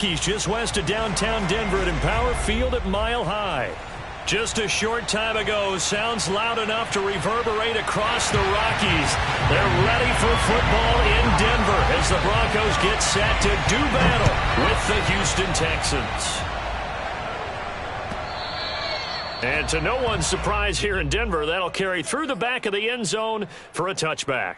He's just west of downtown Denver at Empower Field at Mile High. Just a short time ago, sounds loud enough to reverberate across the Rockies. They're ready for football in Denver as the Broncos get set to do battle with the Houston Texans. And to no one's surprise here in Denver, that'll carry through the back of the end zone for a touchback.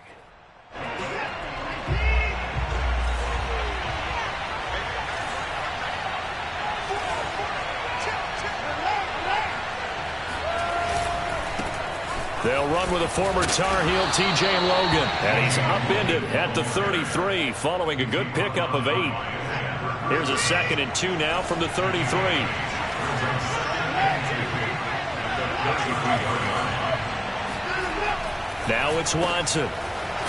They'll run with a former Tar Heel, T.J. Logan. And he's upended at the 33 following a good pickup of 8. Here's a 2nd and 2 now from the 33. Now it's Watson.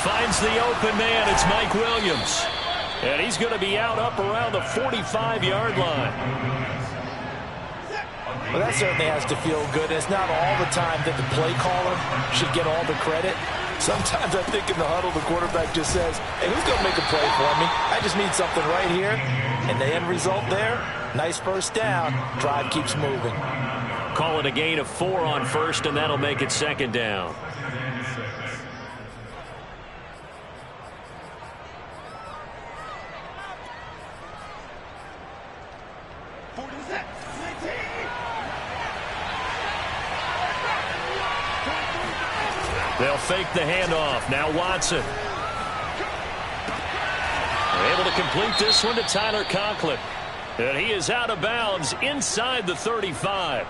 Finds the open man. It's Mike Williams. And he's going to be out up around the 45-yard line. Well, that certainly has to feel good. It's not all the time that the play caller should get all the credit. Sometimes I think in the huddle, the quarterback just says, hey, who's going to make a play for me? I just need something right here. And the end result there, nice first down. Drive keeps moving. Call it a gain of 4 on first, and that'll make it 2nd down. They'll fake the handoff. Now Watson. Able to complete this one to Tyler Conklin. And he is out of bounds inside the 35.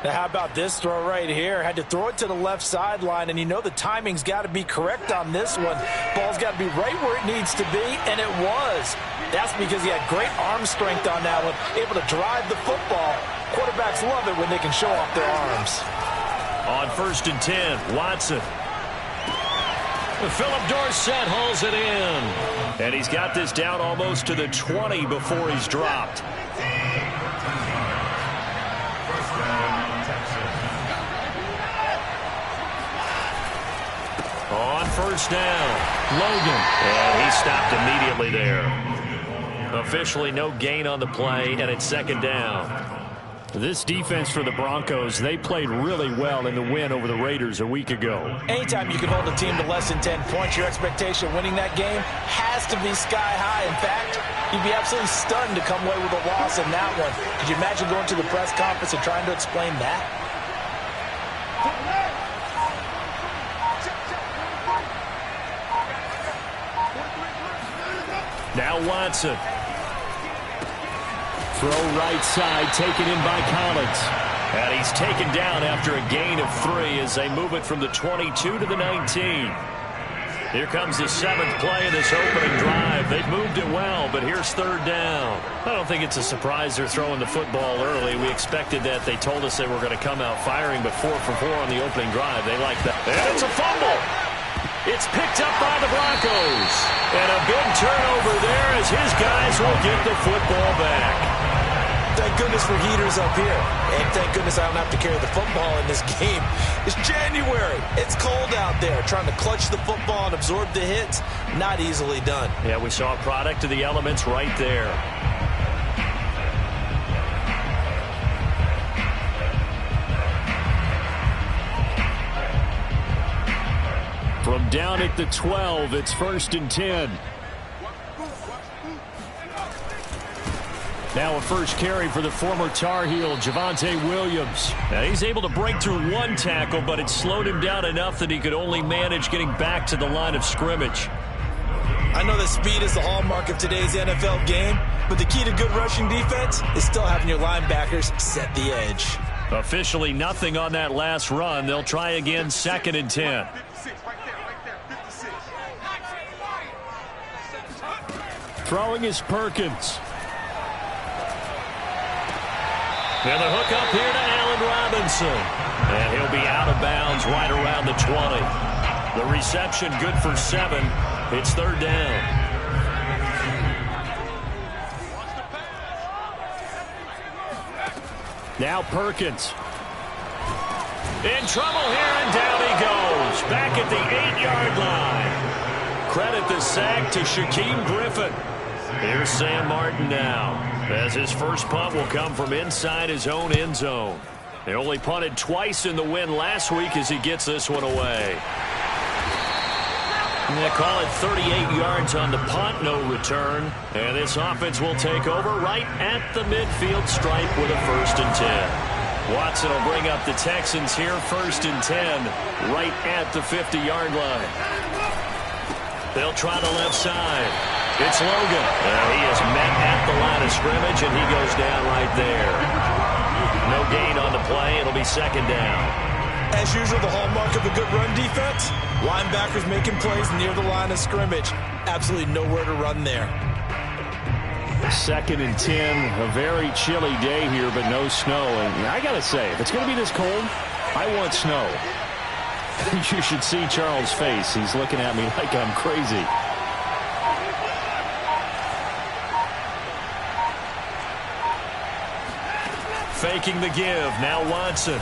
Now how about this throw right here? Had to throw it to the left sideline, and you know the timing's got to be correct on this one. Ball's got to be right where it needs to be, and it was. That's because he had great arm strength on that one, able to drive the football. Quarterbacks love it when they can show off their arms. On 1st and 10, Watson. Philip Dorsett hauls it in. And he's got this down almost to the 20 before he's dropped. On 1st down, Logan. And he stopped immediately there. Officially no gain on the play, and it's 2nd down. This defense for the Broncos, they played really well in the win over the Raiders a week ago. Anytime you can hold a team to less than 10 points, your expectation of winning that game has to be sky high. In fact, you'd be absolutely stunned to come away with a loss in that one. Could you imagine going to the press conference and trying to explain that? Now Watson. Throw right side, taken in by Collins. And he's taken down after a gain of 3 as they move it from the 22 to the 19. Here comes the 7th play of this opening drive. They've moved it well, but here's 3rd down. I don't think it's a surprise they're throwing the football early. We expected that. They told us they were going to come out firing, but 4 for 4 on the opening drive. They like that. And it's a fumble. It's picked up by the Broncos. And a big turnover there as his guys will get the football back. Thank goodness for heaters up here. And thank goodness I don't have to carry the football in this game. It's January. It's cold out there. Trying to clutch the football and absorb the hits, not easily done. Yeah, we saw a product of the elements right there. From down at the 12, it's 1st and 10. Now a first carry for the former Tar Heel, Javonte Williams. Now he's able to break through 1 tackle, but it slowed him down enough that he could only manage getting back to the line of scrimmage. I know that speed is the hallmark of today's NFL game, but the key to good rushing defense is still having your linebackers set the edge. Officially nothing on that last run. They'll try again, 2nd and 10. Throwing is Perkins. And the hook up here to Allen Robinson. And he'll be out of bounds right around the 20. The reception good for 7. It's 3rd down. Now Perkins. In trouble here, and down he goes. Back at the 8-yard line. Credit the sack to Shaquem Griffin. Here's Sam Martin now, as his first punt will come from inside his own end zone. They only punted twice in the win last week as he gets this one away. And they call it 38 yards on the punt, no return. And this offense will take over right at the midfield stripe with a 1st and 10. Watson will bring up the Texans here, 1st and 10, right at the 50-yard line. They'll try the left side. It's Logan. He is met at the line of scrimmage, and he goes down right there. No gain on the play. It'll be 2nd down. As usual, the hallmark of a good run defense, linebackers making plays near the line of scrimmage. Absolutely nowhere to run there. 2nd and 10, a very chilly day here, but no snow. And I got to say, if it's going to be this cold, I want snow. You should see Charles' face. He's looking at me like I'm crazy. Faking the give. Now Watson.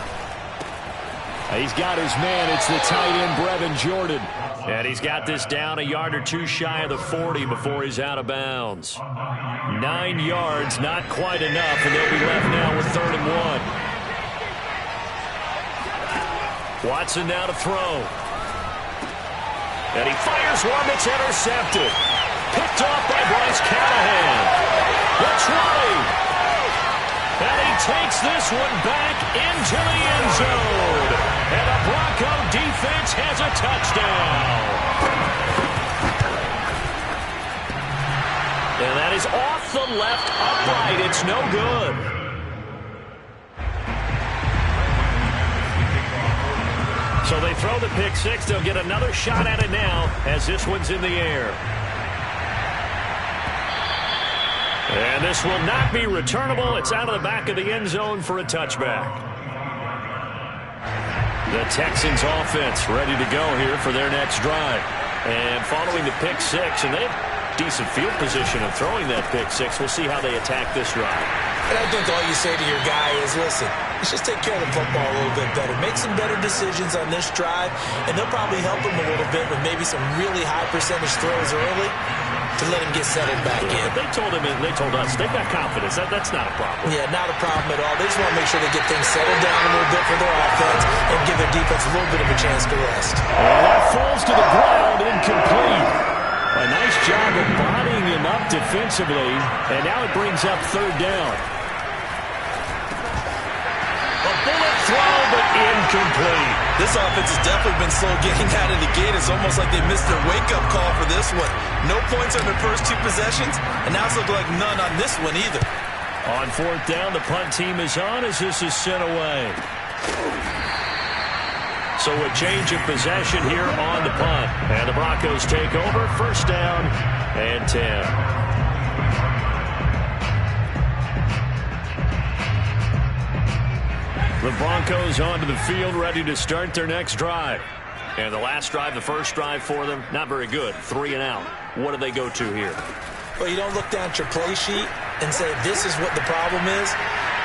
He's got his man. It's the tight end, Brevin Jordan. And he's got this down a yard or two shy of the 40 before he's out of bounds. 9 yards, not quite enough, and they'll be left now with 3rd and 1. Watson now to throw. And he fires one that's intercepted. Picked off by Bryce Callahan. The 20. And he takes this one back into the end zone. And the Bronco defense has a touchdown. And that is off the left upright. It's no good. So they throw the pick six. They'll get another shot at it now as this one's in the air. And this will not be returnable. It's out of the back of the end zone for a touchback. The Texans offense ready to go here for their next drive. And following the pick six, and they have decent field position of throwing that pick six. We'll see how they attack this drive. And I think all you say to your guy is, listen, let's just take care of the football a little bit better. Make some better decisions on this drive, and they'll probably help him a little bit with maybe some really high percentage throws early to let him get settled back in. They told him, and they told us, they've got confidence. That's not a problem. Yeah, not a problem at all. They just want to make sure they get things settled down a little bit for their offense and give their defense a little bit of a chance to rest. And that falls to the ground, incomplete. A nice job of bodying him up defensively, and now it brings up 3rd down. A bullet throw, but incomplete. This offense has definitely been slow getting out of the gate. It's almost like they missed their wake-up call for this one. No points on their first 2 possessions, and now it's looking like none on this one either. On 4th down, the punt team is on as this is sent away. So a change of possession here on the punt. And the Broncos take over, 1st down and 10. The Broncos onto the field, ready to start their next drive. And the last drive, the first drive for them, not very good. 3 and out. What do they go to here? Well, you don't look down at your play sheet and say, this is what the problem is.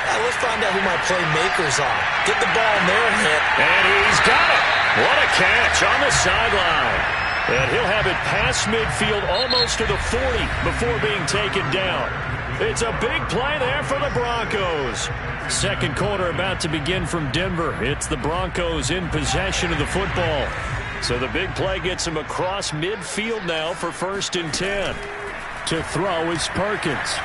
Let's find out who my playmakers are. Get the ball in their hand. And he's got it. What a catch on the sideline. And he'll have it past midfield almost to the 40 before being taken down. It's a big play there for the Broncos. Second quarter about to begin from Denver. It's the Broncos in possession of the football. So the big play gets him across midfield now for 1st and 10. To throw is Perkins.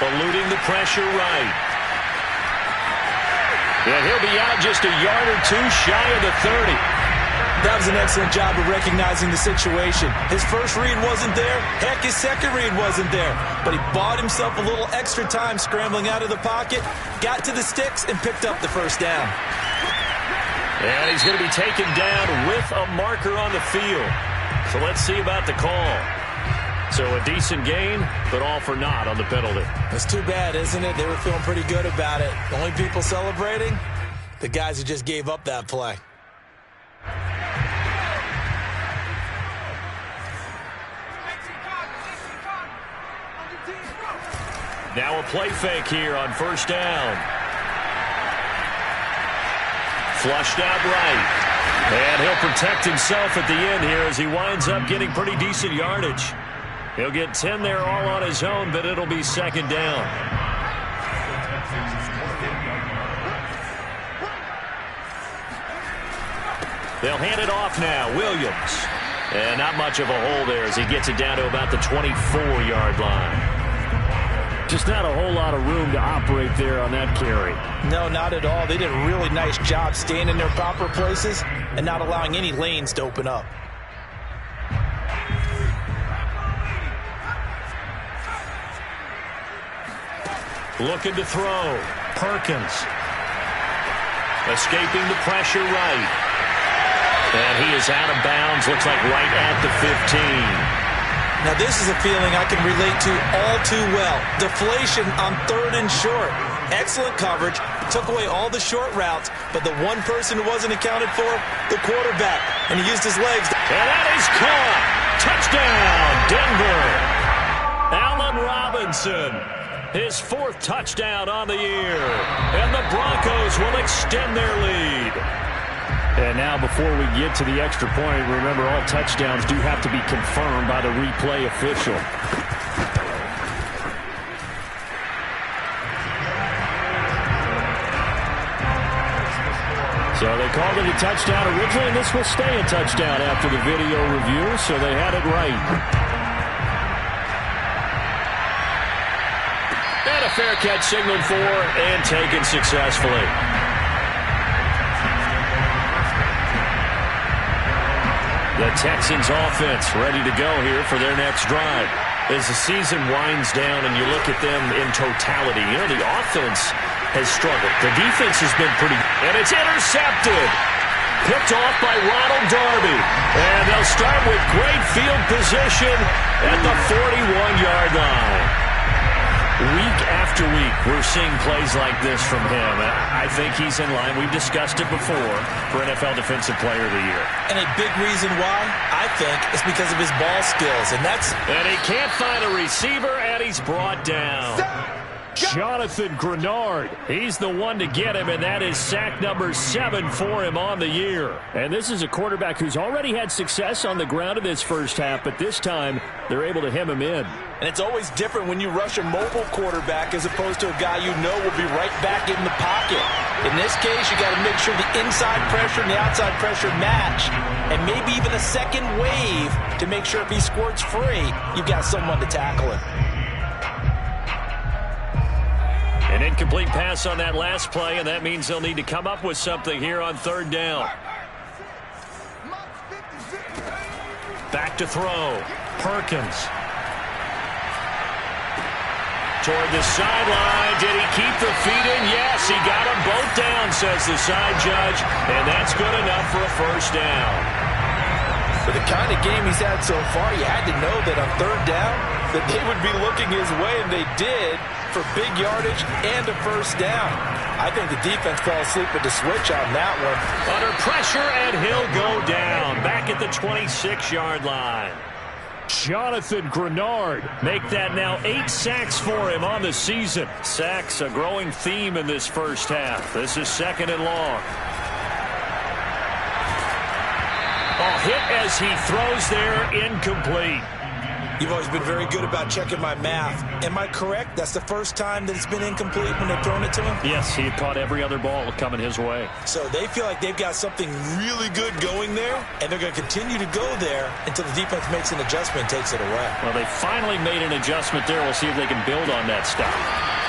Eluding the pressure right. And he'll be out just a yard or two shy of the 30. That was an excellent job of recognizing the situation. His first read wasn't there. Heck, his second read wasn't there. But he bought himself a little extra time scrambling out of the pocket, got to the sticks, and picked up the 1st down. And he's going to be taken down with a marker on the field. So let's see about the call. So a decent gain, but all for naught on the penalty. It's too bad, isn't it? They were feeling pretty good about it. The only people celebrating, the guys who just gave up that play. Now a play fake here on 1st down. Flushed out right. And he'll protect himself at the end here as he winds up getting pretty decent yardage. He'll get 10 there all on his own, but it'll be second down. They'll hand it off now. Williams. And not much of a hole there as he gets it down to about the 24-yard line. Just not a whole lot of room to operate there on that carry. No, not at all. They did a really nice job staying in their proper places and not allowing any lanes to open up. Looking to throw. Perkins. Escaping the pressure right. And he is out of bounds, looks like right at the 15. Now this is a feeling I can relate to all too well. Deflation on 3rd and short. Excellent coverage. Took away all the short routes, but the one person who wasn't accounted for, the quarterback. And he used his legs. And that is caught. Touchdown, Denver. Allen Robinson. His 4th touchdown on the year. And the Broncos will extend their lead. And now before we get to the extra point, remember all touchdowns do have to be confirmed by the replay official. So they called it a touchdown originally, and this will stay a touchdown after the video review, so they had it right. And a fair catch signaled for and taken successfully. The Texans offense ready to go here for their next drive. As the season winds down and you look at them in totality, you know, the offense has struggled. The defense has been pretty, and it's intercepted. Picked off by Ronald Darby. And they'll start with great field position at the 41-yard line. Week after week, we're seeing plays like this from him. I think he's in line. We've discussed it before for NFL Defensive Player of the Year. And a big reason why, I think, is because of his ball skills. And he can't find a receiver, and he's brought down. Jonathan Grenard. He's the one to get him, and that is sack number 7 for him on the year. And this is a quarterback who's already had success on the ground in this first half, but this time they're able to hem him in. And it's always different when you rush a mobile quarterback as opposed to a guy you know will be right back in the pocket. In this case, you got to make sure the inside pressure and the outside pressure match, and maybe even a second wave to make sure if he squirts free, you've got someone to tackle him. An incomplete pass on that last play, and that means they'll need to come up with something here on 3rd down. Back to throw. Perkins. Toward the sideline. Did he keep the feet in? Yes, he got them both down, says the side judge, and that's good enough for a first down. For the kind of game he's had so far, you had to know that on 3rd down that they would be looking his way, and they did, for big yardage and a first down. I think the defense fell asleep with the switch on that one. Under pressure, and he'll go down. Back at the 26-yard line. Jonathan Grenard. Make that now 8 sacks for him on the season. Sacks, a growing theme in this first half. This is 2nd and long. A hit as he throws there, incomplete. You've always been very good about checking my math. Am I correct? That's the first time that it's been incomplete when they've thrown it to him? Yes, he had caught every other ball coming his way. So they feel like they've got something really good going there, and they're going to continue to go there until the defense makes an adjustment and takes it away. Well, they finally made an adjustment there. We'll see if they can build on that stop.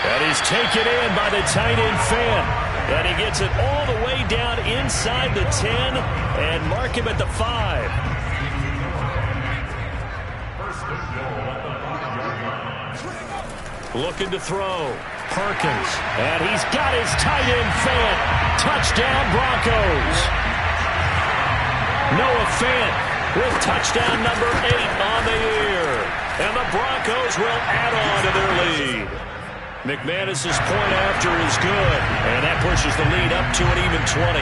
And he's taken in by the tight end Fant. And he gets it all the way down inside the 10 and mark him at the 5. Looking to throw. Perkins. And he's got his tight end Fant. Touchdown Broncos. Noah Fant with touchdown number 8 on the year. And the Broncos will add on to their lead. McManus's point after is good. And that pushes the lead up to an even 20.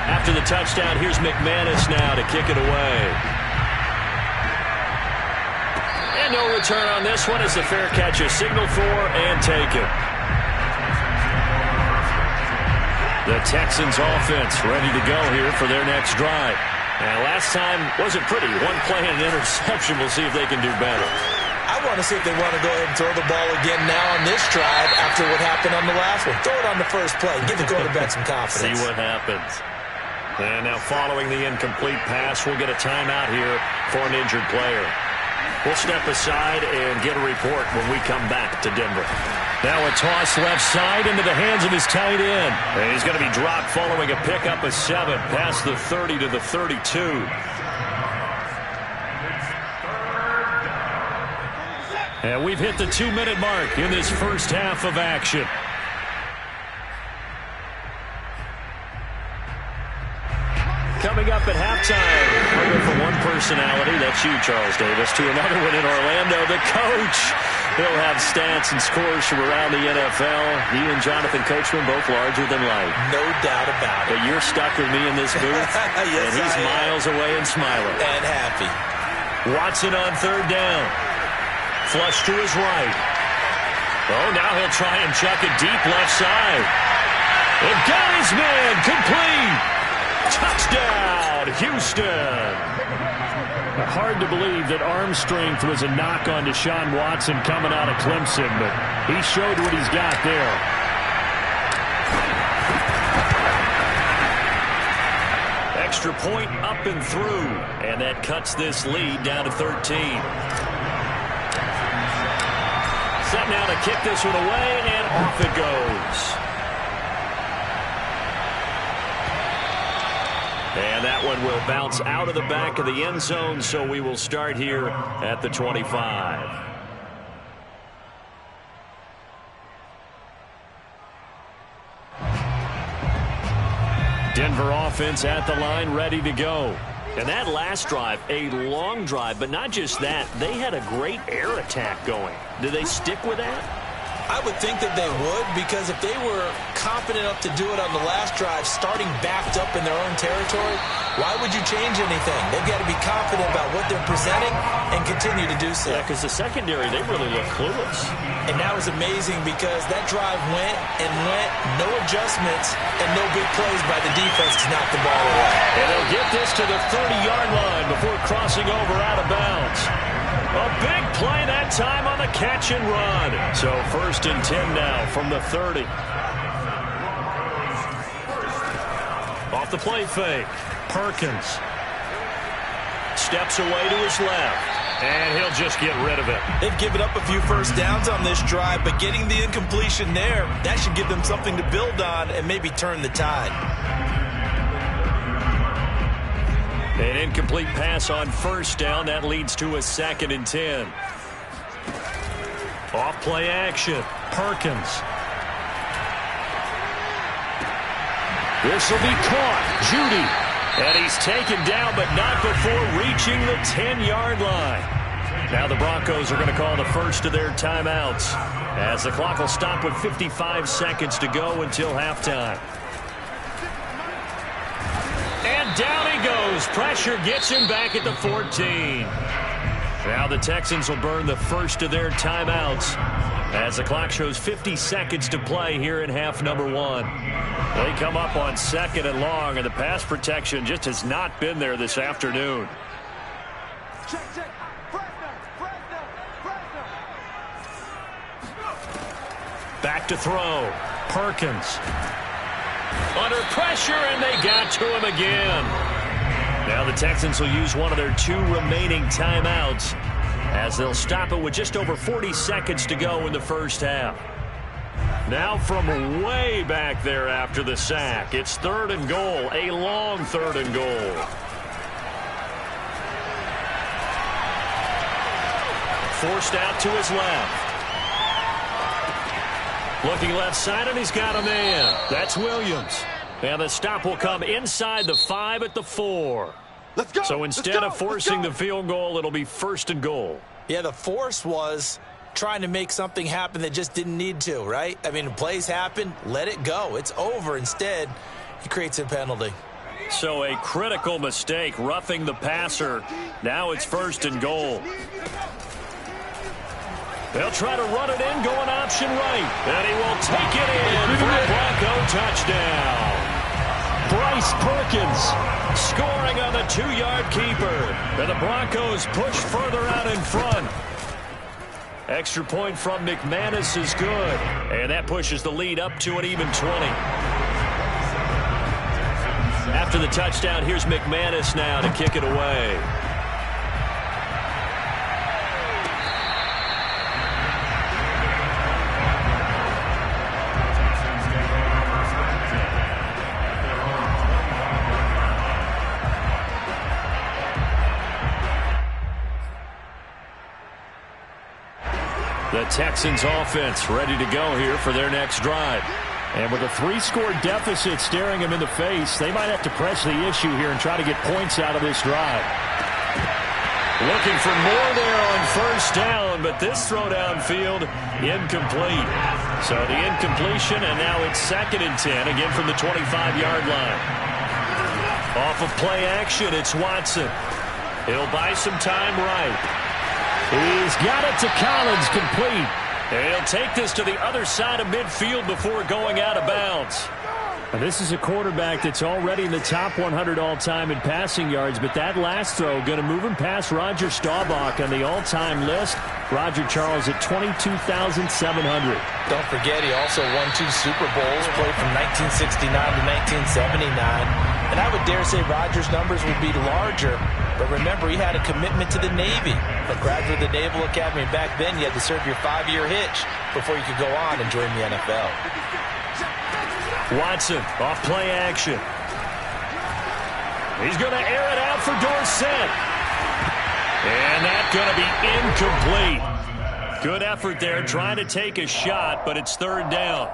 After the touchdown, here's McManus now to kick it away. And no return on this one as the fair catch is signaled for and taken. The Texans offense ready to go here for their next drive. And last time wasn't pretty. One play and an interception. We'll see if they can do better. want to see if they want to go ahead and throw the ball again now on this drive after what happened on the last one. Throw it on the first play. Give the quarterback some confidence. See what happens. And now following the incomplete pass, we'll get a timeout here for an injured player. We'll step aside and get a report when we come back to Denver. Now a toss left side into the hands of his tight end. And he's going to be dropped following a pickup of 7 past the 30 to the 32. And we've hit the 2-minute mark in this first half of action. Coming up at halftime, we'll go from one personality, that's you, Charles Davis, to another one in Orlando, the coach. He'll have stats and scores from around the NFL. He and Jonathan Coachman both larger than life. No doubt about it. But you're stuck with me in this booth, yes, and he's miles away and smiling. And happy. Watson on third down. Flush to his right. Oh, now he'll try and chuck it deep left side. And got his man complete. Touchdown, Houston. Hard to believe that arm strength was a knock on Deshaun Watson coming out of Clemson, but he showed what he's got there. Extra point up and through, and that cuts this lead down to 13. Set now to kick this one away, and off it goes. And that one will bounce out of the back of the end zone, so we will start here at the 25. Denver offense at the line, ready to go. And that last drive, a long drive, but not just that. They had a great air attack going. Do they stick with that? I would think that they would, because if they were confident enough to do it on the last drive, starting backed up in their own territory, why would you change anything? They've got to be confident about what they're presenting and continue to do so. Yeah, because the secondary, they really look clueless. And that was amazing because that drive went and went, no adjustments, and no big plays by the defense to knock the ball away. And they'll get this to the 30-yard line before crossing over out of bounds. A big play that time on the catch and run. So 1st and 10 now from the 30. Off the play fake. Perkins steps away to his left, and he'll just get rid of it. They've given up a few first downs on this drive, but getting the incompletion there, that should give them something to build on and maybe turn the tide. An incomplete pass on 1st down. That leads to a 2nd and 10. Off play action. Perkins. This will be caught. Judy. And he's taken down, but not before reaching the 10-yard line. Now the Broncos are going to call the first of their timeouts, as the clock will stop with 55 seconds to go until halftime. And down he goes. Pressure gets him back at the 14. Now the Texans will burn the first of their timeouts as the clock shows 50 seconds to play here in half number 1. They come up on 2nd and long, and the pass protection just has not been there this afternoon. Back to throw. Perkins. Under pressure, and they got to him again. Now the Texans will use one of their 2 remaining timeouts as they'll stop it with just over 40 seconds to go in the first half. Now from way back there after the sack, it's 3rd and goal, a long 3rd and goal. Forced out to his left. Looking left side, and he's got a man. That's Williams. And the stop will come inside the 5 at the 4. Let's go. So instead of forcing the field goal, it'll be 1st and goal. Yeah, the force was trying to make something happen that just didn't need to, right? I mean, plays happen, let it go. It's over. Instead, he creates a penalty. So a critical mistake, roughing the passer. Now it's 1st and goal. They'll try to run it in, going option right. And he will take it in for a Bronco touchdown. Bryce Perkins scoring on the 2-yard keeper. And the Broncos push further out in front. Extra point from McManus is good. And that pushes the lead up to an even 20. After the touchdown, here's McManus now to kick it away. The Texans offense ready to go here for their next drive. And with a 3-score deficit staring them in the face, they might have to press the issue here and try to get points out of this drive. Looking for more there on first down, but this throw downfield incomplete. So the incompletion, and now it's 2nd and 10, again from the 25-yard line. Off of play action, it's Watson. He'll buy some time right. He's got it to Collins, complete. And he'll take this to the other side of midfield before going out of bounds. And this is a quarterback that's already in the top 100 all-time in passing yards, but that last throw going to move him past Roger Staubach on the all-time list. Roger Charles at 22,700. Don't forget, he also won 2 Super Bowls, played from 1969 to 1979. And I would dare say Roger's numbers would be larger, but remember, he had a commitment to the Navy. A graduate of the Naval Academy, and back then you had to serve your 5-year hitch before you could go on and join the NFL. Watson off play action. He's going to air it out for Dorsett. And that's going to be incomplete. Good effort there trying to take a shot, but it's 3rd down.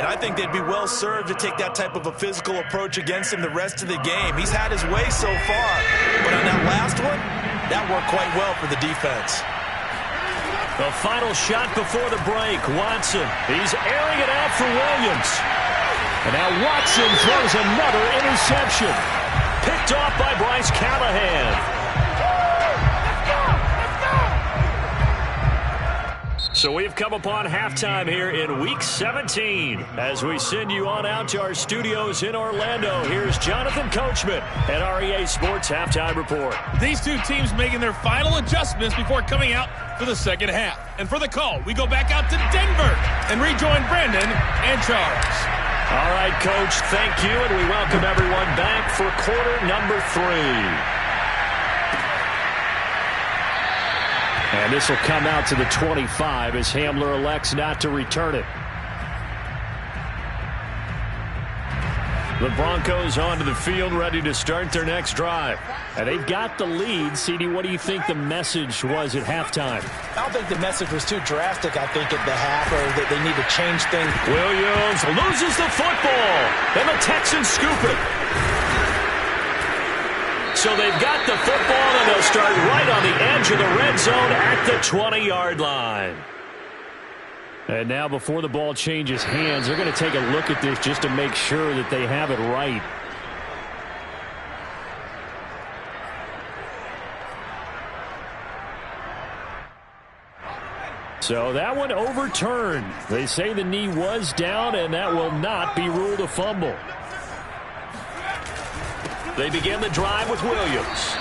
And I think they'd be well served to take that type of a physical approach against him the rest of the game. He's had his way so far, but on that last one, that worked quite well for the defense. The final shot before the break, Watson. He's airing it out for Williams. And now Watson throws another interception. Picked off by Bryce Callahan. So we've come upon halftime here in Week 17. As we send you on out to our studios in Orlando, here's Jonathan Coachman at REA Sports Halftime Report. These two teams making their final adjustments before coming out for the second half. And for the call, we go back out to Denver and rejoin Brandon and Charles. All right, Coach, thank you, and we welcome everyone back for quarter number 3. And this will come out to the 25 as Hamler elects not to return it. The Broncos onto the field, ready to start their next drive. And they've got the lead. CD, what do you think the message was at halftime? I don't think the message was too drastic, I think, at the half, or that they need to change things. Williams loses the football, and the Texans scoop it. So they've got the football, and they'll start right on the edge of the red zone at the 20-yard line. And now before the ball changes hands, they're going to take a look at this just to make sure that they have it right. So that one overturned. They say the knee was down, and that will not be ruled a fumble. They begin the drive with Williams.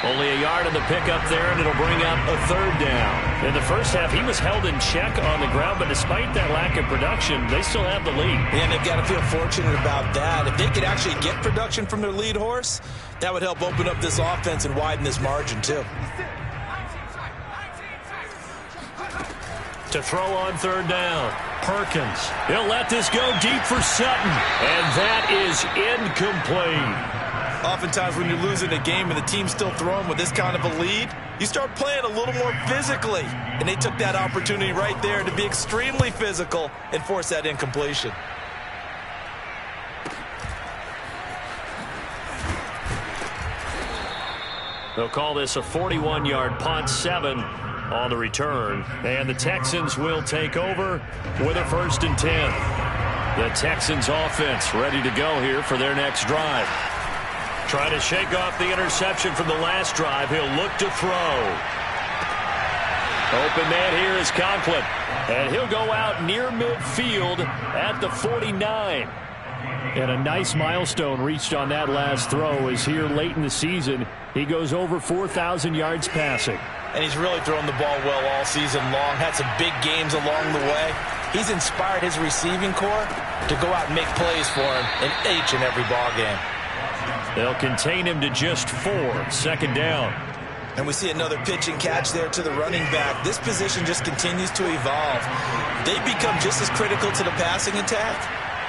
Only a yard on the pickup there, and it'll bring up a 3rd down. In the first half, he was held in check on the ground, but despite that lack of production, they still have the lead. And they've got to feel fortunate about that. If they could actually get production from their lead horse, that would help open up this offense and widen this margin, too. To throw on 3rd down, Perkins. He'll let this go deep for Sutton, and that is incomplete. Oftentimes when you're losing a game and the team's still throwing with this kind of a lead, you start playing a little more physically. And they took that opportunity right there to be extremely physical and force that incompletion. They'll call this a 41-yard punt, 7 on the return. And the Texans will take over with a 1st and 10. The Texans offense ready to go here for their next drive. Trying to shake off the interception from the last drive. He'll look to throw. Open man here is Conklin. And he'll go out near midfield at the 49. And a nice milestone reached on that last throw as here late in the season, he goes over 4,000 yards passing. and he's really thrown the ball well all season long. Had some big games along the way. He's inspired his receiving corps to go out and make plays for him in each and every ball game. They'll contain him to just 4. 2nd down. And we see another pitch and catch there to the running back. This position just continues to evolve. They become just as critical to the passing attack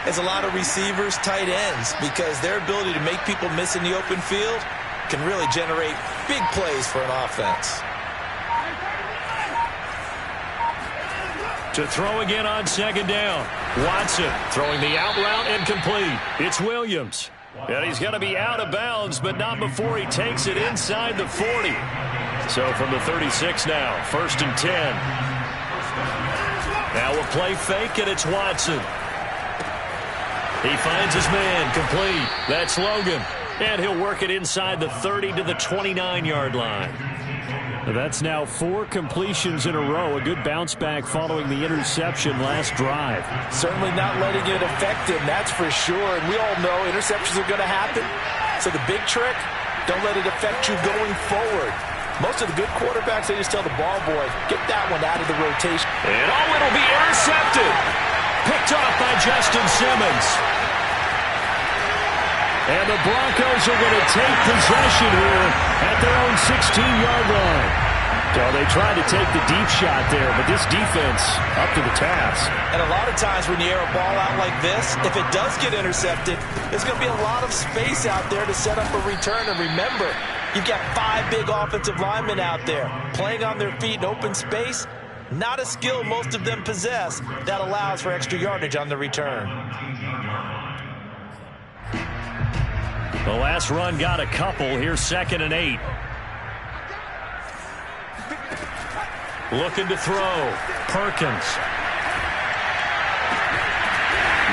as a lot of receivers, tight ends, because their ability to make people miss in the open field can really generate big plays for an offense. To throw again on 2nd down. Watson throwing the out route incomplete. It's Williams. And he's going to be out of bounds, but not before he takes it inside the 40. So from the 36 now, 1st and 10. Now a play fake, and it's Watson. He finds his man, complete. That's Logan. And he'll work it inside the 30 to the 29-yard line. That's now 4 completions in a row. A good bounce back following the interception last drive. Certainly not letting it affect him, that's for sure. And we all know interceptions are going to happen. So the big trick, don't let it affect you going forward. Most of the good quarterbacks, they just tell the ball boy, get that one out of the rotation. And it'll be intercepted. Picked off by Justin Simmons. And the Broncos are going to take possession here at their own 16-yard line. So they tried to take the deep shot there, but this defense up to the task. And a lot of times when you air a ball out like this, if it does get intercepted, there's going to be a lot of space out there to set up a return. And remember, you've got 5 big offensive linemen out there playing on their feet in open space. Not a skill most of them possess that allows for extra yardage on the return. The last run got a couple. Here's 2nd and 8. Looking to throw. Perkins.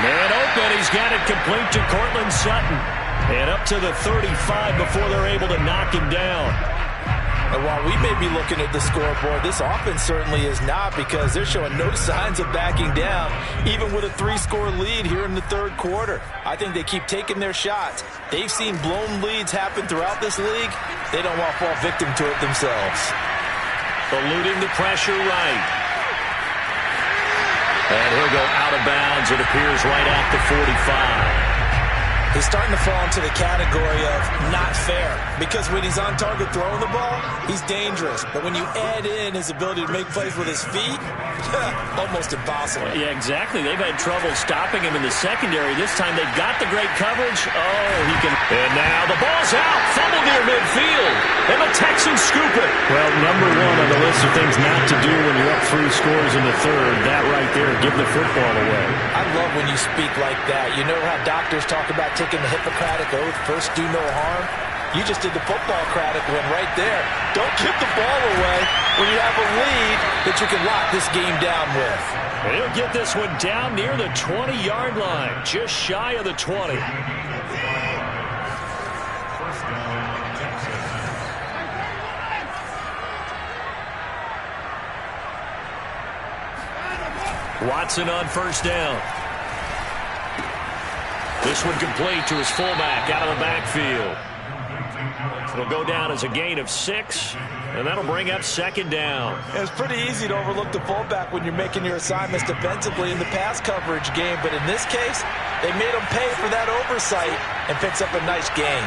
Man open. He's got it complete to Cortland Sutton. And up to the 35 before they're able to knock him down. And while we may be looking at the scoreboard, this offense certainly is not, because they're showing no signs of backing down, even with a 3-score lead here in the 3rd quarter. I think they keep taking their shots. They've seen blown leads happen throughout this league. They don't want to fall victim to it themselves. Eluding the pressure right. And he'll go out of bounds, it appears, right at the 45. He's starting to fall into the category of not fair, because when he's on target throwing the ball, he's dangerous. But when you add in his ability to make plays with his feet, almost impossible. Yeah, exactly. They've had trouble stopping him in the secondary. This time they've got the great coverage. Oh, he can. And now the ball's out. Fumble near midfield. And the Texans scoop it. Well, number 1 on the list of things not to do when you're up 3 scores in the 3rd. That right there, give the football away. I love when you speak like that. You know how doctors talk about taking the Hippocratic Oath, first do no harm? You just did the football-cratic one right there. Don't give the ball away when you have a lead that you can lock this game down with. He'll get this one down near the 20-yard line, just shy of the 20. Watson on 1st down. This one complete to his fullback out of the backfield. It'll go down as a gain of 6, and that'll bring up 2nd down. It's pretty easy to overlook the fullback when you're making your assignments defensively in the pass coverage game, but in this case, they made him pay for that oversight and picks up a nice gain.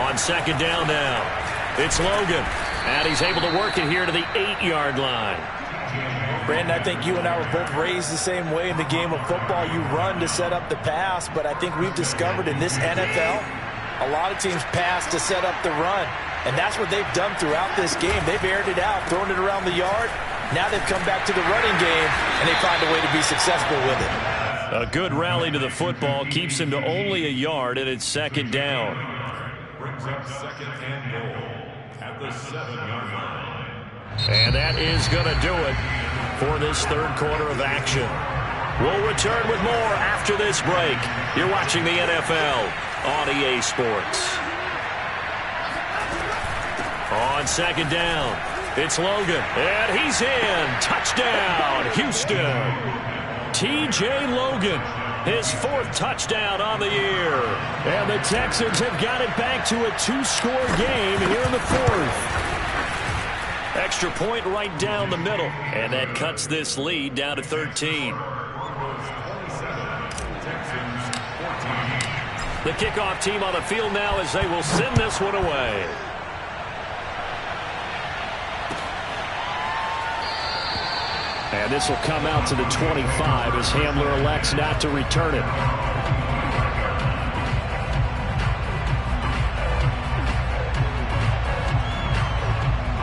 On 2nd down now, it's Logan, and he's able to work it here to the 8-yard line. Brandon, I think you and I were both raised the same way in the game of football. You run to set up the pass, but I think we've discovered in this NFL, a lot of teams pass to set up the run. And that's what they've done throughout this game. They've aired it out, thrown it around the yard. Now they've come back to the running game, and they find a way to be successful with it. A good rally to the football keeps him to only a yard, and it's 2nd down. Brings up 2nd and goal at the 7-yard line. And that is going to do it for this 3rd quarter of action. We'll return with more after this break. You're watching the NFL on EA Sports. On 2nd down, it's Logan, and he's in. Touchdown, Houston. T.J. Logan His 4th touchdown on the year. And the Texans have got it back to a 2-score game here in the 4th. Extra point right down the middle. And that cuts this lead down to 13. The kickoff team on the field now as they will send this one away. And this will come out to the 25 as Hamler elects not to return it.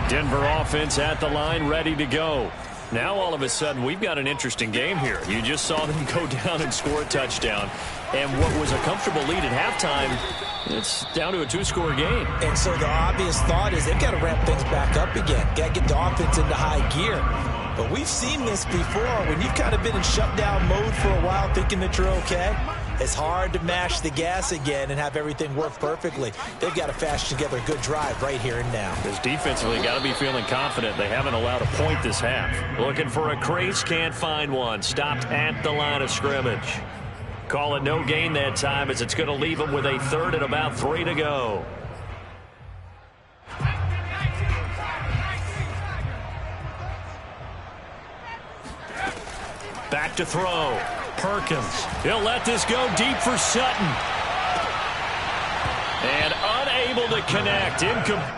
Denver offense at the line, ready to go. Now all of a sudden we've got an interesting game here. You just saw them go down and score a touchdown. And what was a comfortable lead at halftime, it's down to a 2-score game. And so the obvious thought is they've got to ramp things back up again. Got to get the offense into high gear. But we've seen this before when you've kind of been in shutdown mode for a while thinking that you're okay. It's hard to mash the gas again and have everything work perfectly. They've got to fashion together a good drive right here and now. Because defensively, got to be feeling confident. They haven't allowed a point this half. Looking for a crease, can't find one. Stopped at the line of scrimmage. Call it no gain that time as it's going to leave them with a 3rd and about 3 to go. Back to throw. Perkins. He'll let this go deep for Sutton. And unable to connect. Incomplete.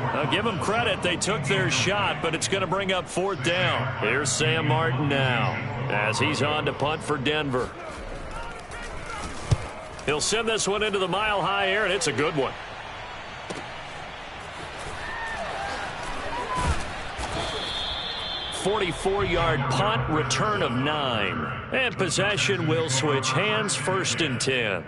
I'll give them credit. They took their shot, but it's going to bring up 4th down. Here's Sam Martin now as he's on to punt for Denver. He'll send this one into the mile-high air, and it's a good one. "44-yard punt, return of 9. And possession will switch hands, 1st and 10.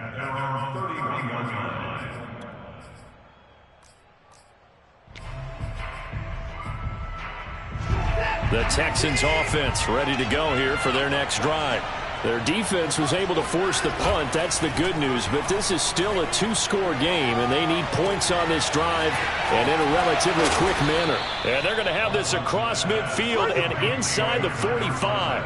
The Texans offense ready to go here for their next drive. Their defense was able to force the punt. That's the good news. But this is still a 2-score game, and they need points on this drive and in a relatively quick manner. And they're going to have this across midfield and inside the 45.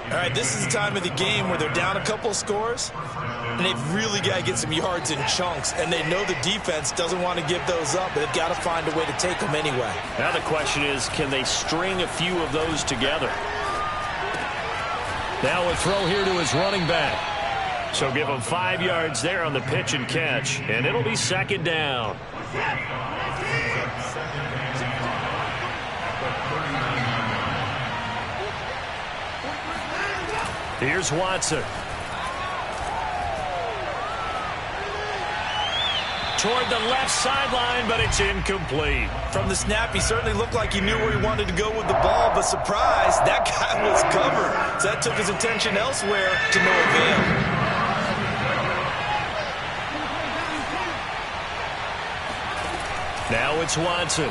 All right, this is the time of the game where they're down a couple of scores, and they've really got to get some yards in chunks, and they know the defense doesn't want to give those up, but they've got to find a way to take them anyway. Now the question is, can they string a few of those together? Now a throw here to his running back. So give him 5 yards there on the pitch and catch, and it'll be 2nd down. Here's Watson. Toward the left sideline, but it's incomplete. From the snap, he certainly looked like he knew where he wanted to go with the ball, but surprise, that guy was covered. So that took his attention elsewhere to no avail. Now it's Watson.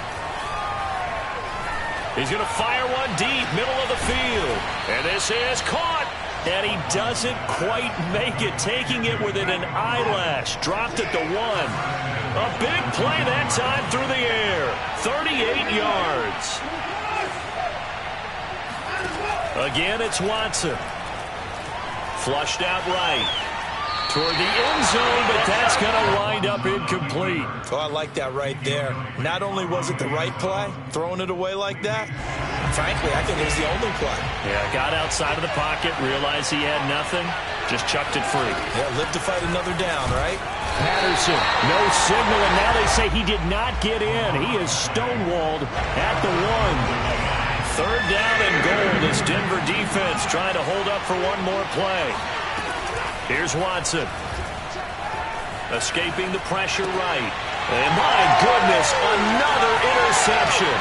He's going to fire one deep, middle of the field. And this is caught. And he doesn't quite make it, taking it within an eyelash. Dropped at the 1. A big play that time through the air. 38 yards. Again, it's Watson. Flushed out right. Toward the end zone, but that's going to wind up incomplete. Oh, I like that right there. Not only was it the right play, throwing it away like that, frankly, I think it was the only play. Yeah, got outside of the pocket, realized he had nothing, just chucked it free. Yeah, live to fight another down, right? Patterson, no signal, and now they say he did not get in. He is stonewalled at the 1. 3rd down and goal. This Denver defense trying to hold up for one more play. Here's Watson. Escaping the pressure right. And my goodness, another interception.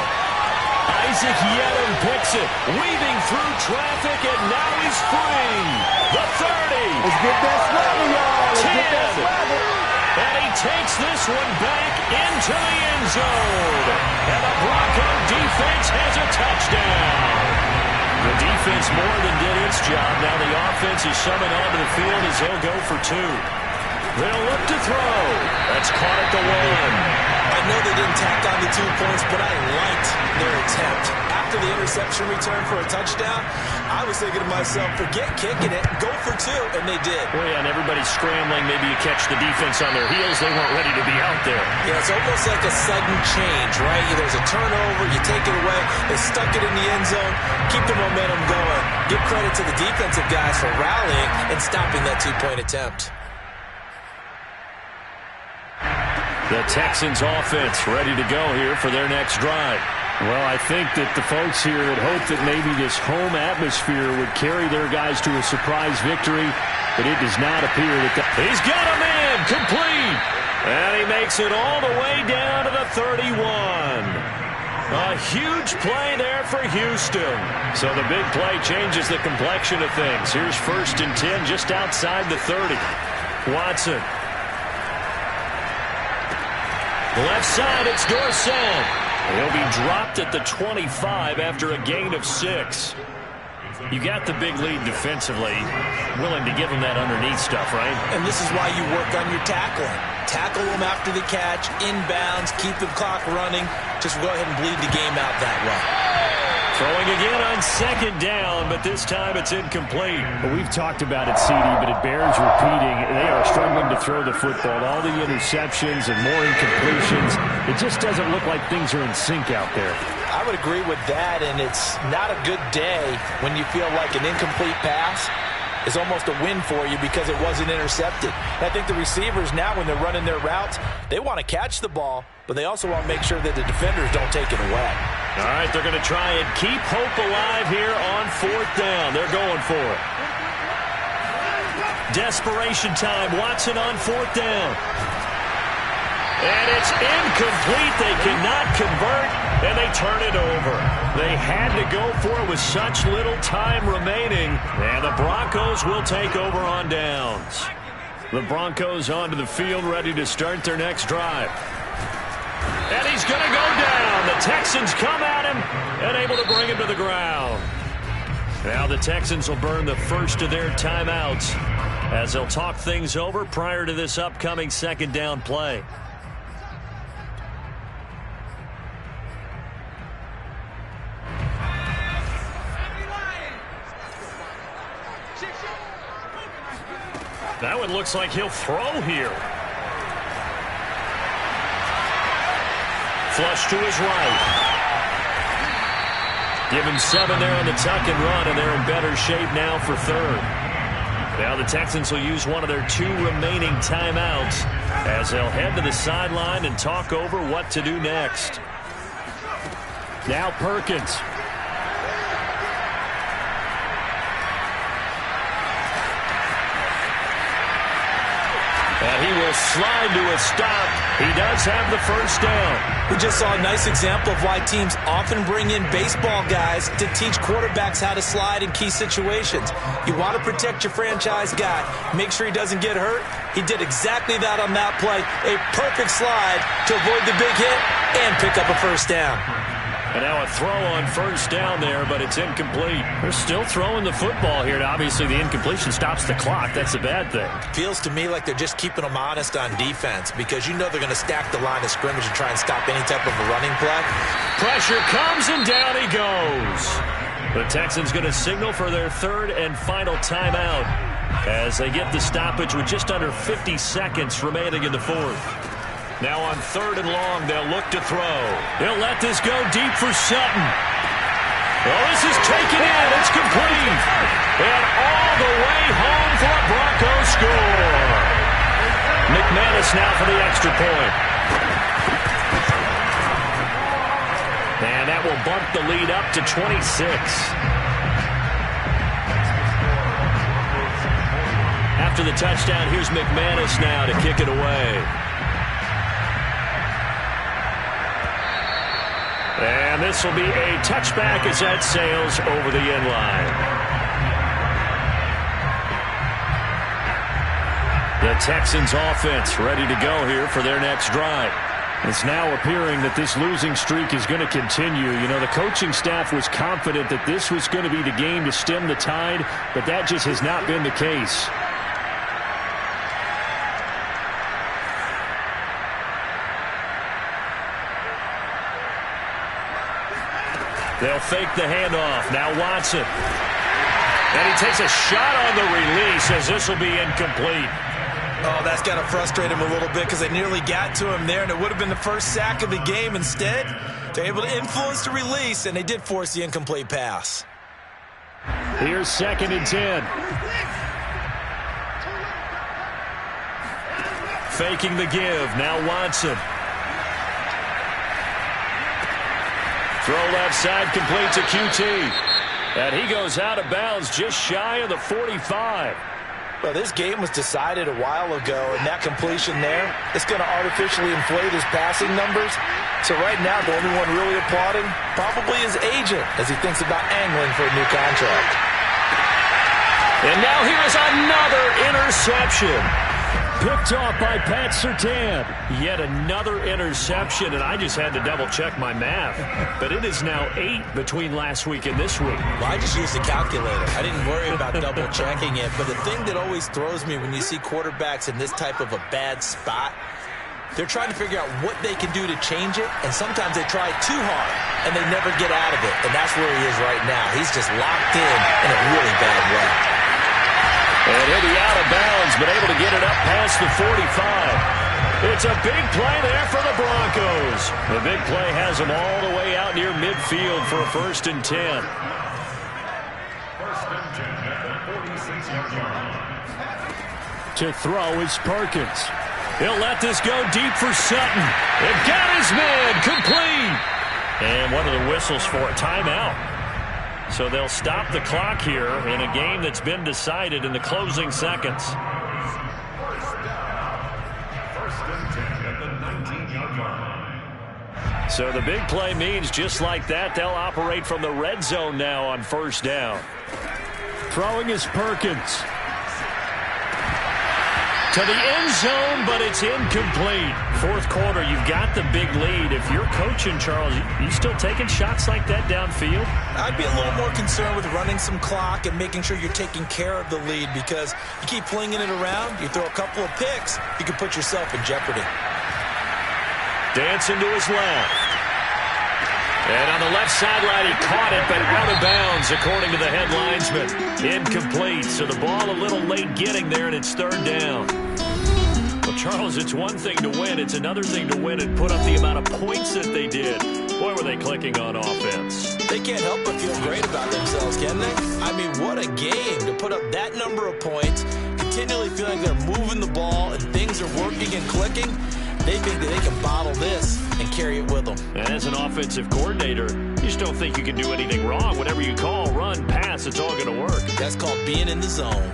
Isaac Yedem picks it, weaving through traffic, and now he's free. The 30. Let's get that swagger, y'all. Let's get that 10. swagger. And he takes this one back into the end zone. And the Bronco defense has a touchdown. The defense more than did its job. Now the offense is summoned onto the field as they'll go for 2. They'll look to throw. That's caught at the 1. I know they didn't tack on the 2 points, but I liked their attempt. After the interception return for a touchdown, I was thinking to myself, forget kicking it, go for 2, and they did. Well, yeah, and everybody's scrambling. Maybe you catch the defense on their heels. They weren't ready to be out there. Yeah, it's almost like a sudden change, right? There's a turnover, you take it away, they stuck it in the end zone, keep the momentum going. Give credit to the defensive guys for rallying and stopping that 2-point attempt. The Texans offense ready to go here for their next drive. Well, I think that the folks here had hoped that maybe this home atmosphere would carry their guys to a surprise victory, but it does not appear that He's got a man complete, and he makes it all the way down to the 31. A huge play there for Houston. So the big play changes the complexion of things. Here's 1st and 10 just outside the 30. Watson. Left side, it's Dorsett. He'll be dropped at the 25 after a gain of 6. You got the big lead defensively. Willing to give them that underneath stuff, right? And this is why you work on your tackling. Tackle them after the catch, inbounds, keep the clock running. Just go ahead and bleed the game out that way. Throwing again on 2nd down, but this time it's incomplete. Well, we've talked about it, CD, but it bears repeating. They are struggling to throw the football. All the interceptions and more incompletions. It just doesn't look like things are in sync out there. I would agree with that, and it's not a good day when you feel like an incomplete pass is almost a win for you because it wasn't intercepted. And I think the receivers now, when they're running their routes, they want to catch the ball, but they also want to make sure that the defenders don't take it away. All right, they're going to try and keep hope alive here on 4th down. They're going for it. Desperation time. Watson on 4th down. And it's incomplete. They cannot convert, and they turn it over. They had to go for it with such little time remaining, and the Broncos will take over on downs. The Broncos onto the field, ready to start their next drive. And he's going to go down. The Texans come at him and able to bring him to the ground. Now the Texans will burn the first of their timeouts as they'll talk things over prior to this upcoming 2nd down play. That one looks like he'll throw here. Flush to his right. Give him 7 there on the tuck and run, and they're in better shape now for 3rd. Now the Texans will use one of their 2 remaining timeouts as they'll head to the sideline and talk over what to do next. Now Perkins. And he will slide to a stop. He does have the 1st down. We just saw a nice example of why teams often bring in baseball guys to teach quarterbacks how to slide in key situations. You want to protect your franchise guy. Make sure he doesn't get hurt. He did exactly that on that play. A perfect slide to avoid the big hit and pick up a 1st down. And now a throw on 1st down there, but it's incomplete. They're still throwing the football here, and obviously the incompletion stops the clock. That's a bad thing. Feels to me like they're just keeping them honest on defense because you know they're going to stack the line of scrimmage and try and stop any type of a running play. Pressure comes, and down he goes. The Texans going to signal for their 3rd and final timeout as they get the stoppage with just under 50 seconds remaining in the 4th. Now on 3rd and long, they'll look to throw. They'll let this go deep for Sutton. Well, this is taken in. It's complete. And all the way home for a Broncos score. McManus now for the extra point. And that will bump the lead up to 26. After the touchdown, here's McManus now to kick it away. And this will be a touchback as that sails over the end line. The Texans offense ready to go here for their next drive. It's now appearing that this losing streak is going to continue. You know, the coaching staff was confident that this was going to be the game to stem the tide, but that just has not been the case. They'll fake the handoff. Now Watson. And he takes a shot on the release as this will be incomplete. Oh, that's got to frustrate him a little bit because they nearly got to him there, and it would have been the first sack of the game. Instead, they're able to influence the release, and they did force the incomplete pass. Here's 2nd and 10. Faking the give. Now Watson. Throw left side, complete to QT. And he goes out of bounds just shy of the 45. Well, this game was decided a while ago, and that completion there, it's going to artificially inflate his passing numbers. So right now, the only one really applauding probably his agent as he thinks about angling for a new contract. And now here's another interception. Picked off by Pat Surtain. Yet another interception, and I just had to double-check my math. But it is now 8 between last week and this week. Well, I just used a calculator. I didn't worry about double-checking it. But the thing that always throws me when you see quarterbacks in this type of a bad spot, they're trying to figure out what they can do to change it, and sometimes they try too hard, and they never get out of it. And that's where he is right now. He's just locked in a really bad way. And he'll be out of bounds, but able to get it up past the 45. It's a big play there for the Broncos. The big play has them all the way out near midfield for a 1st and 10. 1st and 10 at the 46-yard line. To throw is Perkins. He'll let this go deep for Sutton. They've got his man complete. And what are the whistles for? A timeout. So they'll stop the clock here in a game that's been decided in the closing seconds. 1st and 10 at the 19-yard line. So the big play means just like that, they'll operate from the red zone now on 1st down. Throwing is Perkins. To the end zone, but it's incomplete. 4th quarter, you've got the big lead. If you're coaching, Charles, you still taking shots like that downfield? I'd be a little more concerned with running some clock and making sure you're taking care of the lead, because you keep flinging it around, you throw a couple of picks, you can put yourself in jeopardy. Dancing to his left. And on the left sideline, he caught it, but out of bounds, according to the head linesman. Incomplete, so the ball a little late getting there, and it's 3rd down. Well, Charles, it's one thing to win. It's another thing to win and put up the amount of points that they did. Boy, were they clicking on offense. They can't help but feel great about themselves, can they? I mean, what a game to put up that number of points, continually feeling they're moving the ball and things are working and clicking. They think that they can bottle this and carry it with them. And as an offensive coordinator, you just don't think you can do anything wrong. Whatever you call, run, pass, it's all going to work. That's called being in the zone.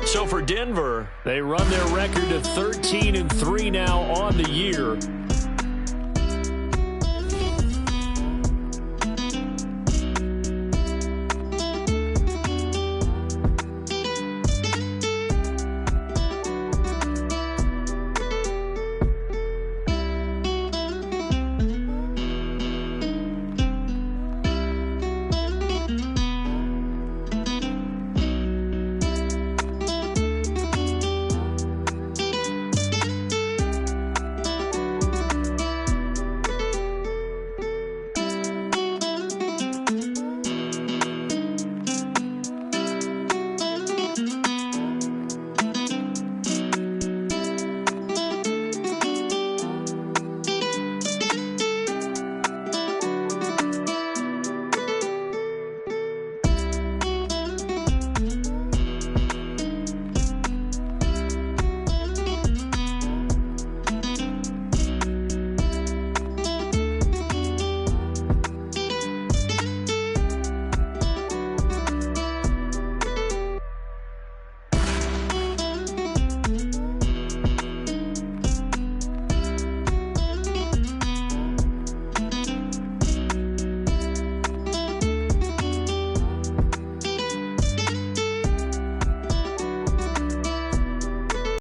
So for Denver, they run their record of 13-3 now on the year.